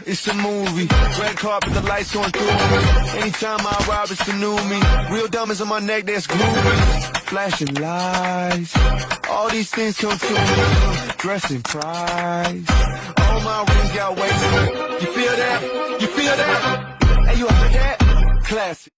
it's a movie. Red carpet, the lights on through me. Anytime I arrive, it's the new me. Real diamonds on my neck, that's groovy. Flashing lights, all these things come to me. Dressing price, all my rings got wasted. You feel that? You feel that? Hey, you heard that? Classic.